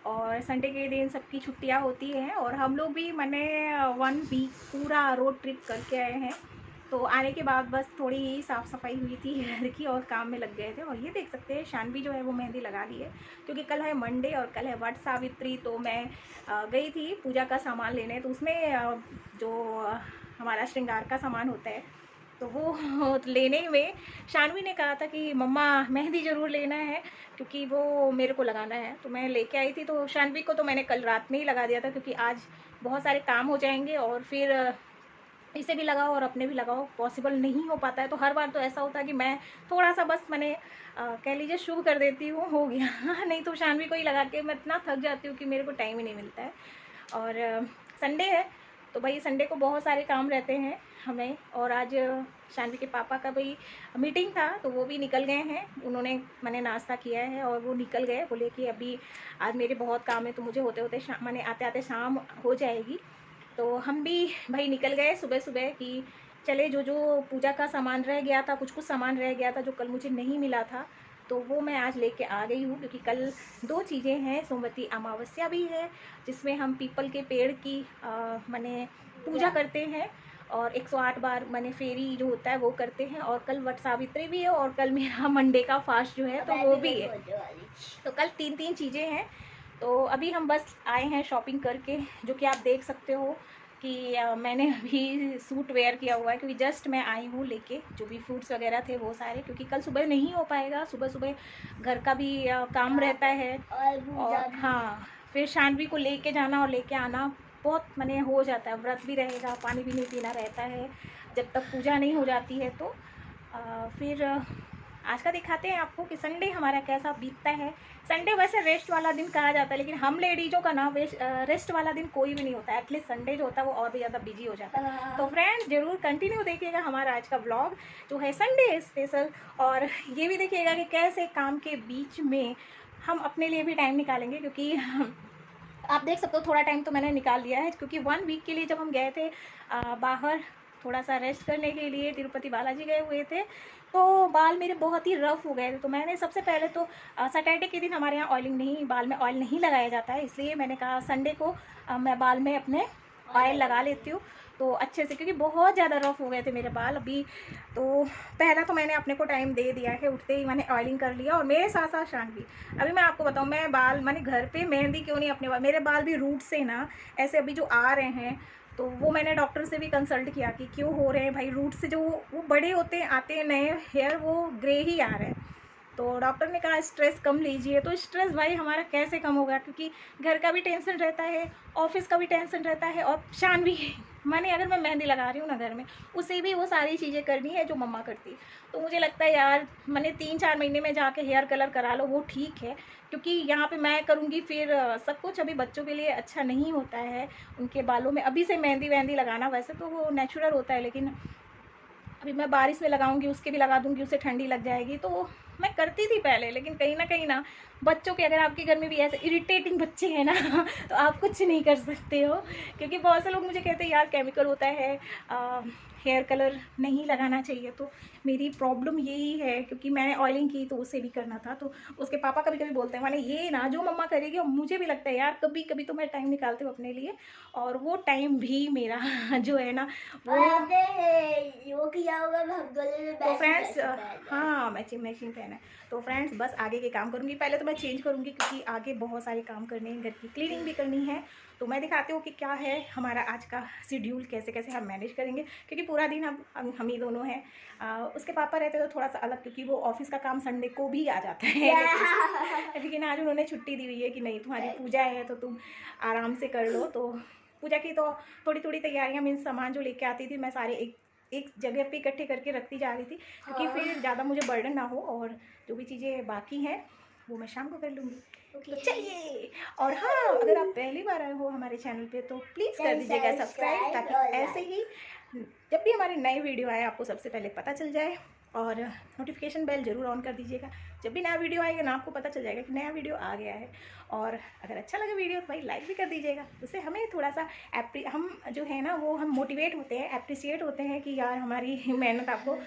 और संडे के दिन सबकी छुट्टियां होती हैं और हम लोग भी मैंने 1 वीक पूरा रोड ट्रिप करके आए हैं। तो आने के बाद बस थोड़ी ही साफ़ सफाई हुई थी घर की और काम में लग गए थे। और ये देख सकते हैं शानवी जो है वो मेहंदी लगा ली है, क्योंकि कल है मंडे और कल है वट सावित्री। तो मैं गई थी पूजा का सामान लेने, तो उसमें जो हमारा श्रृंगार का सामान होता है तो वो लेने में शानवी ने कहा था कि मम्मा मेहंदी ज़रूर लेना है, क्योंकि वो मेरे को लगाना है। तो मैं लेके आई थी। तो शानवी को तो मैंने कल रात में ही लगा दिया था, क्योंकि आज बहुत सारे काम हो जाएंगे और फिर इसे भी लगाओ और अपने भी लगाओ, पॉसिबल नहीं हो पाता है। तो हर बार तो ऐसा होता है कि मैं थोड़ा सा बस मैंने कह लीजिए शुभ कर देती हूँ, हो गया नहीं तो शानवी को ही लगा के मैं इतना थक जाती हूँ कि मेरे को टाइम ही नहीं मिलता है। और संडे है तो भाई संडे को बहुत सारे काम रहते हैं हमें। और आज शानवी के पापा का भाई मीटिंग था तो वो भी निकल गए हैं। उन्होंने मैंने नाश्ता किया है और वो निकल गए, बोले कि अभी आज मेरे बहुत काम है तो मुझे होते होते शाम मैंने आते आते शाम हो जाएगी। तो हम भी भाई निकल गए सुबह सुबह कि चले जो जो पूजा का सामान रह गया था, कुछ कुछ सामान रह गया था जो कल मुझे नहीं मिला था, तो वो मैं आज लेके आ गई हूँ। क्योंकि कल 2 चीज़ें हैं, सोमवती अमावस्या भी है जिसमें हम पीपल के पेड़ की माने पूजा करते हैं और 108 बार माने फेरी जो होता है वो करते हैं। और कल वट सावित्री भी है और कल मेरा मंडे का फास्ट जो है तो वो भी है। तो कल 3 चीज़ें हैं। तो अभी हम बस आए हैं शॉपिंग करके, जो कि आप देख सकते हो कि मैंने अभी सूट वेयर किया हुआ है, क्योंकि जस्ट मैं आई हूँ लेके जो भी फ्रूट्स वगैरह थे वो सारे, क्योंकि कल सुबह नहीं हो पाएगा, सुबह सुबह घर का भी काम रहता है। और हाँ, फिर शानवी को लेके जाना और लेके आना बहुत मैंने हो जाता है, व्रत भी रहेगा, पानी भी नहीं पीना रहता है जब तक पूजा नहीं हो जाती है। तो फिर आज का दिखाते हैं आपको कि संडे हमारा कैसा बीतता है। संडे वैसे रेस्ट वाला दिन कहा जाता है, लेकिन हम लेडीज़ों का ना रेस्ट वाला दिन कोई भी नहीं होता है। एटलीस्ट संडे जो होता है वो और भी ज़्यादा बिजी हो जाता है। तो फ्रेंड्स ज़रूर कंटिन्यू देखिएगा हमारा आज का व्लॉग जो है संडे स्पेशल। और ये भी देखिएगा कि कैसे काम के बीच में हम अपने लिए भी टाइम निकालेंगे, क्योंकि आप देख सकते हो थोड़ा टाइम तो मैंने निकाल लिया है। क्योंकि 1 वीक के लिए जब हम गए थे बाहर थोड़ा सा रेस्ट करने के लिए, तिरुपति बालाजी गए हुए थे, तो बाल मेरे बहुत ही रफ़ हो गए थे। तो मैंने सबसे पहले तो सैटरडे के दिन हमारे यहाँ ऑयलिंग नहीं, बाल में ऑयल नहीं लगाया जाता है, इसलिए मैंने कहा संडे को मैं बाल में अपने ऑयल लगा लेती हूँ तो अच्छे से, क्योंकि बहुत ज़्यादा रफ़ हो गए थे मेरे बाल अभी। तो पहला तो मैंने अपने को टाइम दे दिया है, उठते ही मैंने ऑयलिंग कर लिया। और मेरे साथ साथ शानवी, अभी मैं आपको बताऊँ, मैं बाल मैंने घर पे मेहंदी क्यों नहीं अपने बाल, मेरे बाल भी रूट से ना ऐसे अभी जो आ रहे हैं, तो वो मैंने डॉक्टर से भी कंसल्ट किया कि क्यों हो रहे हैं भाई, रूट से जो वो बड़े होते हैं आते हैं नए हेयर वो ग्रे ही आ रहे हैं। तो डॉक्टर ने कहा स्ट्रेस कम लीजिए। तो स्ट्रेस भाई हमारा कैसे कम होगा, क्योंकि घर का भी टेंशन रहता है, ऑफिस का भी टेंशन रहता है, और शानवी मैंने अगर मैं मेहंदी लगा रही हूँ ना घर में, उसे भी वो सारी चीज़ें करनी है जो मम्मा करती। तो मुझे लगता है यार मैंने 3-4 महीने में जाके हेयर कलर करा लो वो ठीक है, क्योंकि यहाँ पे मैं करूँगी फिर सब कुछ अभी बच्चों के लिए अच्छा नहीं होता है। उनके बालों में अभी से मेहंदी वहंदी लगाना वैसे तो वो नेचुरल होता है, लेकिन अभी मैं बारिश में लगाऊंगी, उसके भी लगा दूंगी, उससे ठंडी लग जाएगी। तो मैं करती थी पहले, लेकिन कहीं ना बच्चों के, अगर आपके घर में भी ऐसे इरिटेटिंग बच्चे हैं ना तो आप कुछ नहीं कर सकते हो। क्योंकि बहुत से लोग मुझे कहते हैं यार केमिकल होता है, हेयर कलर नहीं लगाना चाहिए। तो मेरी प्रॉब्लम यही है, क्योंकि मैंने ऑयलिंग की तो उसे भी करना था। तो उसके पापा कभी कभी बोलते हैं माने ये ना जो मम्मा करेगी, और मुझे भी लगता है यार कभी कभी तो मैं टाइम निकालती हूँ अपने लिए, और वो टाइम भी मेरा जो है ना वो किया होगा। तो फ्रेंड्स हाँ मैचिंग फैन है। तो फ्रेंड्स बस आगे के काम करूँगी, पहले तो मैं चेंज करूँगी क्योंकि आगे बहुत सारे काम करने हैं, घर की क्लीनिंग भी करनी है। तो मैं दिखाती हूँ कि क्या है हमारा आज का शेड्यूल, कैसे कैसे हम मैनेज करेंगे, क्योंकि पूरा दिन हम ही दोनों हैं। उसके पापा रहते तो थोड़ा सा अलग, क्योंकि वो ऑफिस का काम संडे को भी आ जाता है लेकिन आज उन्होंने छुट्टी दी हुई है कि नहीं तुम्हारी पूजा है तो तुम आराम से कर लो। तो पूजा की तो थोड़ी थोड़ी तैयारियां, मीन्स सामान जो लेके आती थी मैं सारे एक जगह पे इकट्ठे करके रखती जा रही थी, क्योंकि फिर ज़्यादा मुझे बर्डन ना हो, और जो भी चीज़ें बाकी हैं वो मैं शाम को कर लूँगी। तो चलिए, और हाँ अगर आप पहली बार आए हो हमारे चैनल पे तो प्लीज़ कर दीजिएगा सब्सक्राइब, ताकि ऐसे ही जब भी हमारे नए वीडियो आए आपको सबसे पहले पता चल जाए। और नोटिफिकेशन बेल ज़रूर ऑन कर दीजिएगा, जब भी नया वीडियो आएगा ना आपको पता चल जाएगा कि नया वीडियो आ गया है। और अगर अच्छा लगे वीडियो तो भाई लाइक भी कर दीजिएगा, उससे हमें थोड़ा सा हम जो है ना वो हम मोटिवेट होते हैं, अप्रिसिएट होते हैं कि यार हमारी मेहनत आपको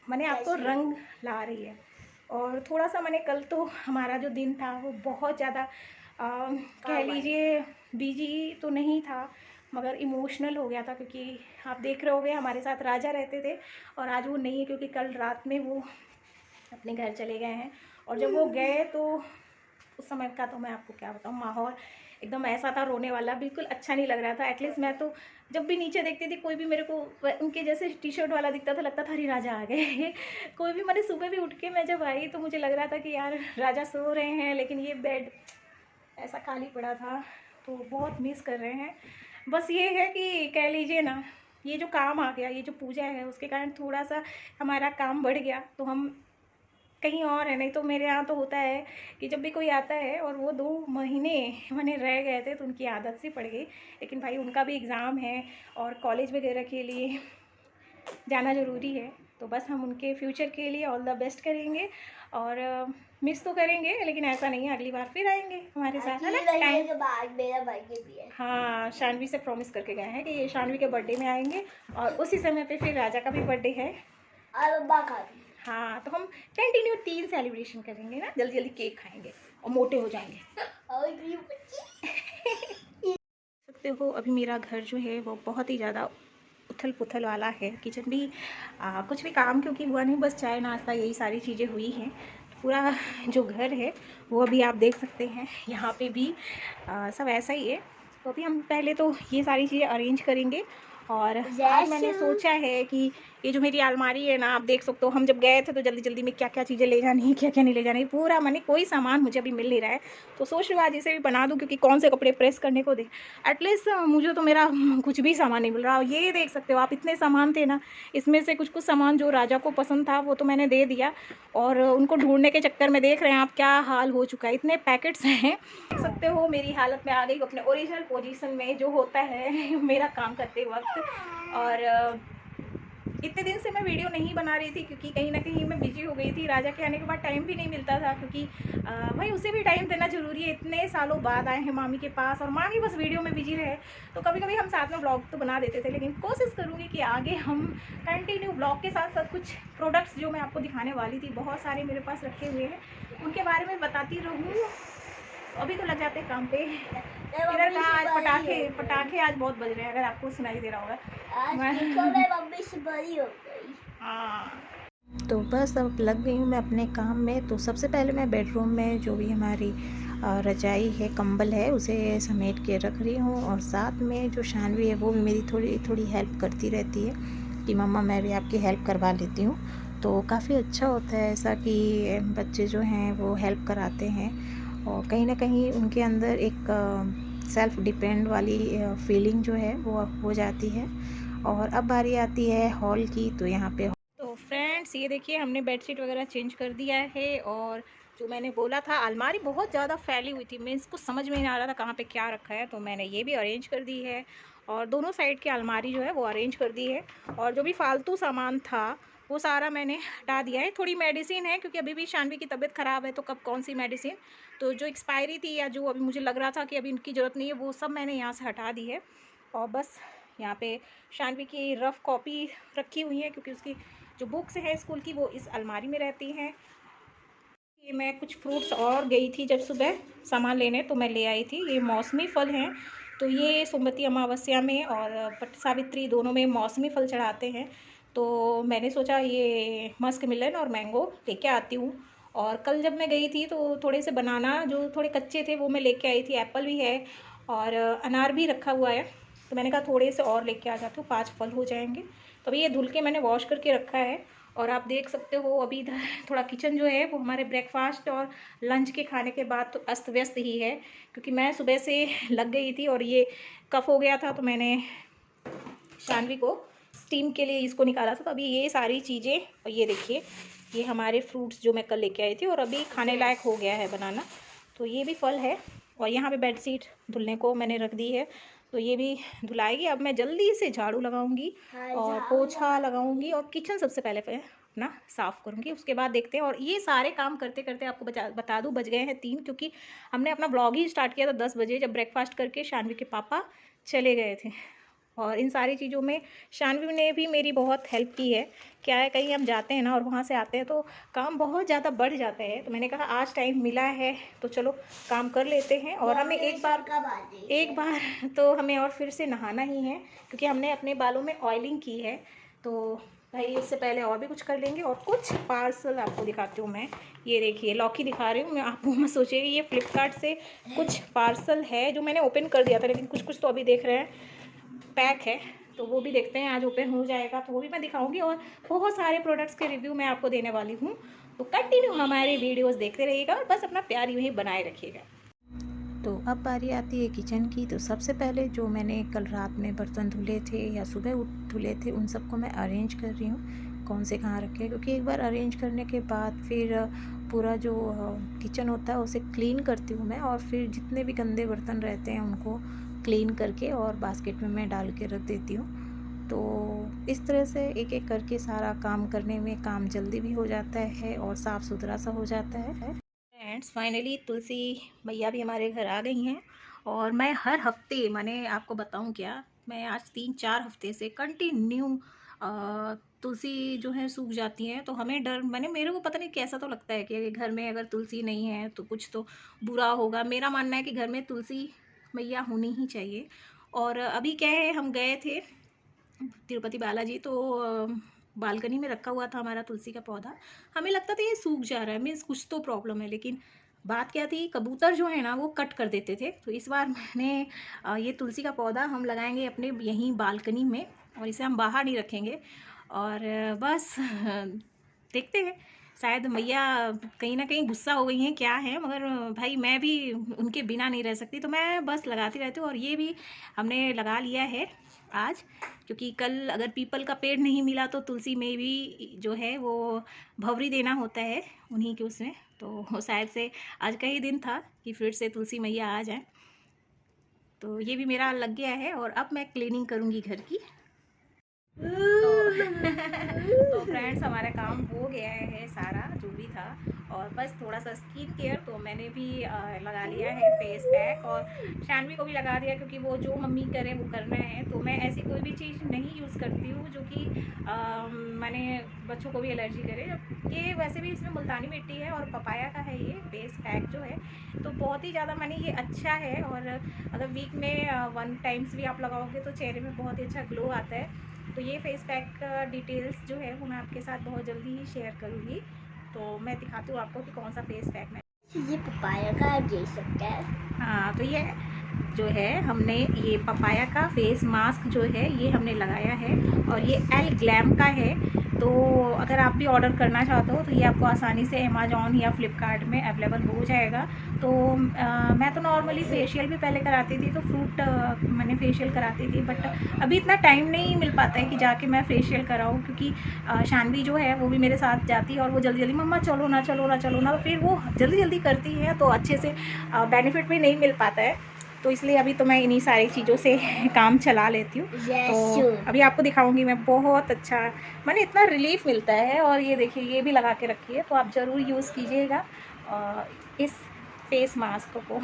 मैंने आपको रंग ला रही है। और थोड़ा सा मैंने कल तो हमारा जो दिन था वो बहुत ज़्यादा कह लीजिए बिजी तो नहीं था, मगर इमोशनल हो गया था, क्योंकि आप देख रहे होंगे हमारे साथ राजा रहते थे और आज वो नहीं है, क्योंकि कल रात में वो अपने घर चले गए हैं। और जब वो गए तो उस समय का तो मैं आपको क्या बताऊँ, माहौल एकदम ऐसा था रोने वाला, बिल्कुल अच्छा नहीं लग रहा था। एटलीस्ट मैं तो जब भी नीचे देखती थी कोई भी मेरे को उनके जैसे टी शर्ट वाला दिखता था, लगता था अरे राजा आ गए। कोई भी, मैंने सुबह भी उठ के मैं जब आई तो मुझे लग रहा था कि यार राजा सो रहे हैं, लेकिन ये बेड ऐसा खाली पड़ा था, तो बहुत मिस कर रहे हैं। बस ये है कि कह लीजिए ना, ये जो काम आ गया, ये जो पूजा है, उसके कारण थोड़ा सा हमारा काम बढ़ गया, तो हम कहीं और है। नहीं तो मेरे यहाँ तो होता है कि जब भी कोई आता है और वो 2 महीने मैंने रह गए थे तो उनकी आदत सी पड़ गई। लेकिन भाई उनका भी एग्ज़ाम है और कॉलेज वगैरह के लिए जाना ज़रूरी है, तो बस हम उनके फ्यूचर के लिए ऑल द बेस्ट करेंगे। और मिस तो करेंगे, लेकिन ऐसा नहीं है, अगली बार फिर आएंगे हमारे साथ, है ना। टाइम के बाद मेरा बर्थडे भी है। हाँ, शानवी से प्रॉमिस करके गए हैं कि ये शानवी के बर्थडे में आएंगे, और उसी समय पे फिर राजा का भी बर्थडे है। और अब्बा का भी। हाँ, तो हम कंटिन्यू 3 सेलिब्रेशन करेंगे ना, जल्दी जल्दी केक खाएंगे और मोटे हो जाएंगे। और ये बच्ची सकते हो अभी मेरा घर जो है वो बहुत ही ज़्यादा उथल पुथल वाला है। किचन भी कुछ भी काम क्योंकि हुआ नहीं, बस चाय नाश्ता यही सारी चीज़ें हुई हैं। पूरा जो घर है वो अभी आप देख सकते हैं, यहाँ पे भी सब ऐसा ही है। तो अभी हम पहले तो ये सारी चीज़ें अरेंज करेंगे। और आज मैंने सोचा है कि ये जो मेरी अलमारी है ना, आप देख सकते हो, हम जब गए थे तो जल्दी जल्दी में क्या क्या चीज़ें ले जानी है, क्या क्या नहीं ले जानी, पूरा मैंने कोई सामान मुझे अभी मिल नहीं रहा है। तो सोच रही हूँ आज इसे भी बना दूँ, क्योंकि कौन से कपड़े प्रेस करने को दे। एटलीस्ट मुझे तो मेरा कुछ भी सामान नहीं मिल रहा। ये देख सकते हो आप, इतने सामान थे ना, इसमें से कुछ कुछ सामान जो राजा को पसंद था वो तो मैंने दे दिया, और उनको ढूंढने के चक्कर में देख रहे हैं आप क्या हाल हो चुका है। इतने पैकेट्स हैं, देख सकते हो मेरी हालत में आ गई अपने ओरिजिनल पोजीशन में, जो होता है मेरा काम करते वक्त। और इतने दिन से मैं वीडियो नहीं बना रही थी, क्योंकि कहीं ना कहीं मैं बिजी हो गई थी। राजा के आने के बाद टाइम भी नहीं मिलता था, क्योंकि भाई उसे भी टाइम देना ज़रूरी है। इतने सालों बाद आए हैं मामी के पास, और मामी बस वीडियो में बिजी रहे, तो कभी कभी हम साथ में ब्लॉग तो बना देते थे। लेकिन कोशिश करूँगी कि आगे हम कंटिन्यू ब्लॉग के साथ साथ कुछ प्रोडक्ट्स जो मैं आपको दिखाने वाली थी, बहुत सारे मेरे पास रखे हुए हैं, उनके बारे में बताती रहूँ। अभी तो लग जाते हैं काम पे। इधर का आज पटाखे आज बहुत बज रहे हैं, अगर आपको सुनाई दे रहा होगा। मम्मी से बड़ी हो गई। हाँ, तो बस अब लग गई हूँ मैं अपने काम में। तो सबसे पहले मैं बेडरूम में जो भी हमारी रजाई है, कंबल है, उसे समेट के रख रही हूँ। और साथ में जो शानवी है वो भी मेरी थोड़ी थोड़ी हेल्प करती रहती है कि मम्मा मैं भी आपकी हेल्प करवा लेती हूँ। तो काफ़ी अच्छा होता है ऐसा कि बच्चे जो हैं वो हेल्प कराते हैं, और कहीं ना कहीं उनके अंदर एक सेल्फ डिपेंड वाली फीलिंग जो है वो हो जाती है। और अब बारी आती है हॉल की। तो यहाँ पे तो फ्रेंड्स ये देखिए, हमने बेडशीट वगैरह चेंज कर दिया है। और जो मैंने बोला था, अलमारी बहुत ज़्यादा फैली हुई थी, मैं इसको समझ में नहीं आ रहा था कहाँ पे क्या रखा है, तो मैंने ये भी अरेंज कर दी है। और दोनों साइड की अलमारी जो है वो अरेंज कर दी है। और जो भी फालतू सामान था वो सारा मैंने हटा दिया है। थोड़ी मेडिसिन है, क्योंकि अभी भी शानवी की तबीयत ख़राब है, तो कब कौन सी मेडिसिन, तो जो एक्सपायरी थी या जो अभी मुझे लग रहा था कि अभी इनकी ज़रूरत नहीं है, वो सब मैंने यहाँ से हटा दी है। और बस यहाँ पे शानवी की रफ़ कॉपी रखी हुई है, क्योंकि उसकी जो बुक्स हैं स्कूल की वो इस अलमारी में रहती हैं। ये मैं कुछ फ्रूट्स और गई थी जब सुबह सामान लेने, तो मैं ले आई थी। ये मौसमी फल हैं, तो ये सोमवती अमावस्या में और वट सावित्री दोनों में मौसमी फल चढ़ाते हैं। तो मैंने सोचा ये मस्क मिलन और मैंगो लेके आती हूँ। और कल जब मैं गई थी तो थोड़े से बनाना जो थोड़े कच्चे थे वो मैं लेके आई थी। एप्पल भी है और अनार भी रखा हुआ है, तो मैंने कहा थोड़े से और लेके आ जाती हूँ, 5 फल हो जाएंगे। तो अभी ये धुल के मैंने वॉश करके रखा है। और आप देख सकते हो अभी इधर थोड़ा किचन जो है वो हमारे ब्रेकफास्ट और लंच के खाने के बाद तो अस्त व्यस्त ही है, क्योंकि मैं सुबह से लग गई थी और ये कफ़ हो गया था, तो मैंने शानवी को स्टीम के लिए इसको निकाला था। तो अभी ये सारी चीज़ें, और ये देखिए ये हमारे फ्रूट्स जो मैं कल लेके आई थी और अभी खाने लायक हो गया है बनाना, तो ये भी फल है। और यहाँ पे बेडशीट धुलने को मैंने रख दी है, तो ये भी धुलाएगी। अब मैं जल्दी से झाड़ू लगाऊंगी और पोछा लगाऊंगी, और किचन सबसे पहले अपना साफ़ करूंगी, उसके बाद देखते हैं। और ये सारे काम करते करते आपको बता दूं बज गए हैं 3, क्योंकि हमने अपना ब्लॉग ही स्टार्ट किया था 10 बजे, जब ब्रेकफास्ट करके शानवी के पापा चले गए थे। और इन सारी चीज़ों में शानवी ने भी मेरी बहुत हेल्प की है। क्या है, कहीं हम जाते हैं ना और वहाँ से आते हैं तो काम बहुत ज़्यादा बढ़ जाते हैं, तो मैंने कहा आज टाइम मिला है तो चलो काम कर लेते हैं। और हमें एक बार तो हमें और फिर से नहाना ही है, क्योंकि हमने अपने बालों में ऑयलिंग की है। तो भाई इससे पहले और भी कुछ कर लेंगे। और कुछ पार्सल आपको दिखाती हूँ मैं। ये देखिए लौकी दिखा रही हूँ मैं, आपको मत सोचिएगा ये फ्लिपकार्ट से कुछ पार्सल है जो मैंने ओपन कर दिया था, लेकिन कुछ कुछ तो अभी देख रहे हैं पैक है, तो वो भी देखते हैं, आज ओपन हो जाएगा तो वो भी मैं दिखाऊंगी। और बहुत सारे प्रोडक्ट्स के रिव्यू मैं आपको देने वाली हूँ, तो कंटिन्यू हमारे वीडियोस देखते रहिएगा और बस अपना प्यार यूँ ही बनाए रखिएगा। तो अब बारी आती है किचन की। तो सबसे पहले जो मैंने कल रात में बर्तन धुले थे या सुबह धुले थे उन सबको मैं अरेंज कर रही हूँ, कौन से कहाँ रखे, क्योंकि एक बार अरेंज करने के बाद फिर पूरा जो किचन होता है उसे क्लीन करती हूँ मैं, और फिर जितने भी गंदे बर्तन रहते हैं उनको क्लीन करके और बास्केट में मैं डाल के रख देती हूँ। तो इस तरह से एक एक करके सारा काम करने में काम जल्दी भी हो जाता है और साफ़ सुथरा सा हो जाता है। फ्रेंड्स फाइनली तुलसी मैया भी हमारे घर आ गई हैं, और मैं हर हफ्ते, मैंने आपको बताऊं क्या, मैं आज 3-4 हफ्ते से कंटिन्यू तुलसी जो है सूख जाती हैं। तो हमें डर, मेरे को पता नहीं कैसा तो लगता है कि घर में अगर तुलसी नहीं है तो कुछ तो बुरा होगा। मेरा मानना है कि घर में तुलसी मैया होनी ही चाहिए। और अभी क्या है, हम गए थे तिरुपति बालाजी, तो बालकनी में रखा हुआ था हमारा तुलसी का पौधा। हमें लगता था ये सूख जा रहा है, मीन्स कुछ तो प्रॉब्लम है, लेकिन बात क्या थी, कबूतर जो है ना वो कट कर देते थे। तो इस बार मैंने ये तुलसी का पौधा हम लगाएंगे अपने यहीं बालकनी में, और इसे हम बाहर नहीं रखेंगे। और बस देखते हैं, शायद मैया कहीं ना कहीं गुस्सा हो गई हैं क्या है, मगर भाई मैं भी उनके बिना नहीं रह सकती, तो मैं बस लगाती रहती हूँ। और ये भी हमने लगा लिया है आज, क्योंकि कल अगर पीपल का पेड़ नहीं मिला तो तुलसी में भी जो है वो भवरी देना होता है उन्हीं के उसमें, तो शायद से आज का ही दिन था कि फिर से तुलसी मैया आ जाए। तो ये भी मेरा लग गया है, और अब मैं क्लीनिंग करूँगी घर की। तो फ्रेंड्स हमारा काम हो गया है सारा जो भी था, और बस थोड़ा सा स्किन केयर तो मैंने भी लगा लिया है फेस पैक, और शानवी को भी लगा दिया, क्योंकि वो जो मम्मी करे वो करना है। तो मैं ऐसी कोई भी चीज़ नहीं यूज़ करती हूँ जो कि मैंने बच्चों को भी एलर्जी करे। ये वैसे भी इसमें मुल्तानी मिट्टी है और पपाया का है ये फेस पैक जो है, तो बहुत ही ज़्यादा ये अच्छा है। और अगर वीक में 1 टाइम्स भी आप लगाओगे तो चेहरे में बहुत ही अच्छा ग्लो आता है। तो ये फेस पैक का डिटेल्स जो है वो मैं आपके साथ बहुत जल्दी ही शेयर करूँगी। तो मैं दिखाती हूँ आपको कि कौन सा फेस पैक मैं, ये पपाया का दे सकता है। हाँ, तो ये जो है हमने ये पपाया का फेस मास्क जो है ये हमने लगाया है, और ये एल ग्लैम का है। तो अगर आप भी ऑर्डर करना चाहते हो तो ये आपको आसानी से अमेजॉन या फ्लिपकार्ट में अवेलेबल हो जाएगा। तो मैं तो नॉर्मली फेशियल भी पहले कराती थी, तो फ्रूट मैंने फेशियल कराती थी, बट अभी इतना टाइम नहीं मिल पाता है कि जाके मैं फेशियल कराऊँ, क्योंकि शानवी जो है वो भी मेरे साथ जाती है, और वो जल्दी जल्दी मम्मा चलो ना चलो ना चलो ना, तो फिर वो जल्दी जल्दी करती है तो अच्छे से बेनिफिट भी नहीं मिल पाता है। तो इसलिए अभी तो मैं इन्हीं सारी चीज़ों से काम चला लेती हूँ। तो अभी आपको दिखाऊंगी मैं, बहुत अच्छा इतना रिलीफ मिलता है। और ये देखिए ये भी लगा के रखी है, तो आप ज़रूर यूज़ कीजिएगा इस फेस मास्क को।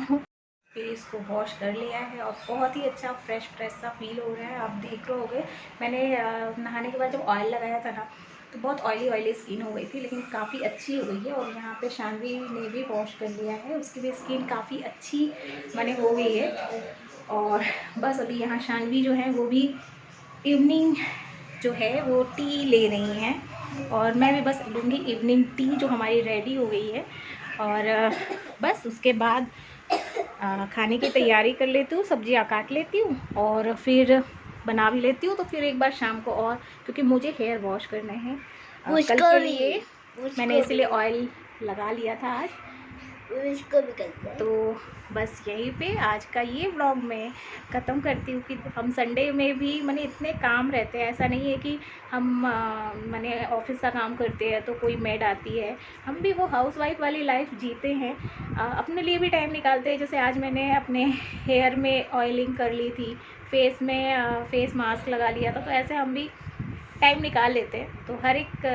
फेस को वॉश कर लिया है और बहुत ही अच्छा फ्रेश सा फील हो रहा है। आप देख रहे होगे, मैंने नहाने के बाद जब ऑयल लगाया था ना तो बहुत ऑयली स्किन हो गई थी, लेकिन काफ़ी अच्छी हो गई है। और यहाँ पे शानवी ने भी वॉश कर लिया है, उसकी भी स्किन काफ़ी अच्छी हो गई है। और बस अभी यहाँ शानवी जो है वो भी इवनिंग जो है वो टी ले रही हैं, और मैं भी बस लूँगी इवनिंग टी जो हमारी रेडी हो गई है। और बस उसके बाद खाने की तैयारी कर लेती हूँ, सब्जियाँ काट लेती हूँ और फिर बना भी लेती हूँ। तो फिर एक बार शाम को, और क्योंकि मुझे हेयर वॉश करने हैं कल के लिए, मैंने इसीलिए ऑयल लगा लिया था आज। उसको भी करते हैं। तो बस यहीं पे आज का ये व्लॉग मैं ख़त्म करती हूँ कि हम संडे में भी इतने काम रहते हैं। ऐसा नहीं है कि हम ऑफिस का काम करते हैं तो कोई मेड आती है, हम भी वो हाउसवाइफ वाली लाइफ जीते हैं। अपने लिए भी टाइम निकालते हैं। जैसे आज मैंने अपने हेयर में ऑयलिंग कर ली थी, फेस में फेस मास्क लगा लिया था, तो ऐसे हम भी टाइम निकाल लेते हैं। तो हर एक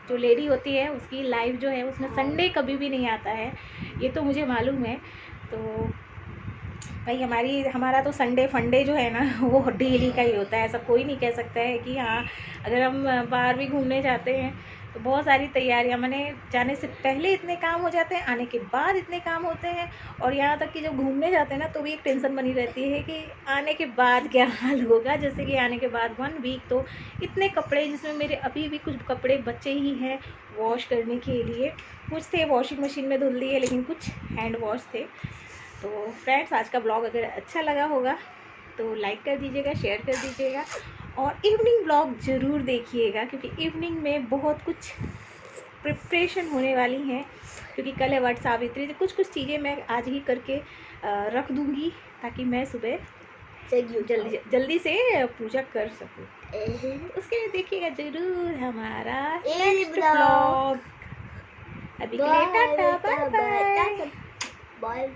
जो लेडी होती है उसकी लाइफ जो है उसमें संडे कभी भी नहीं आता है, ये तो मुझे मालूम है। तो भाई हमारा तो संडे फंडे जो है ना वो डेली का ही होता है। ऐसा कोई नहीं कह सकता है कि हाँ, अगर हम बाहर भी घूमने जाते हैं तो बहुत सारी तैयारियां, मैंने जाने से पहले इतने काम हो जाते हैं, आने के बाद इतने काम होते हैं, और यहाँ तक कि जब घूमने जाते हैं ना तो भी एक टेंशन बनी रहती है कि आने के बाद क्या हाल होगा। जैसे कि आने के बाद 1 वीक तो इतने कपड़े, जिसमें मेरे अभी भी कुछ कपड़े बचे ही हैं वॉश करने के लिए। कुछ थे वॉशिंग मशीन में धुल दिए, लेकिन कुछ हैंड वॉश थे। तो फ्रेंड्स, आज का ब्लॉग अगर अच्छा लगा होगा तो लाइक कर दीजिएगा, शेयर कर दीजिएगा, और इवनिंग ब्लॉग ज़रूर देखिएगा, क्योंकि इवनिंग में बहुत कुछ प्रिपरेशन होने वाली हैं। क्योंकि कल है वट सावित्री, तो कुछ कुछ चीज़ें मैं आज ही करके रख दूँगी ताकि मैं सुबह जल्दी से पूजा कर सकूँ। उसके लिए देखिएगा ज़रूर हमारा नेक्स्ट ब्लॉग। अभी के लिए टाटा, बाय बाय। बाय।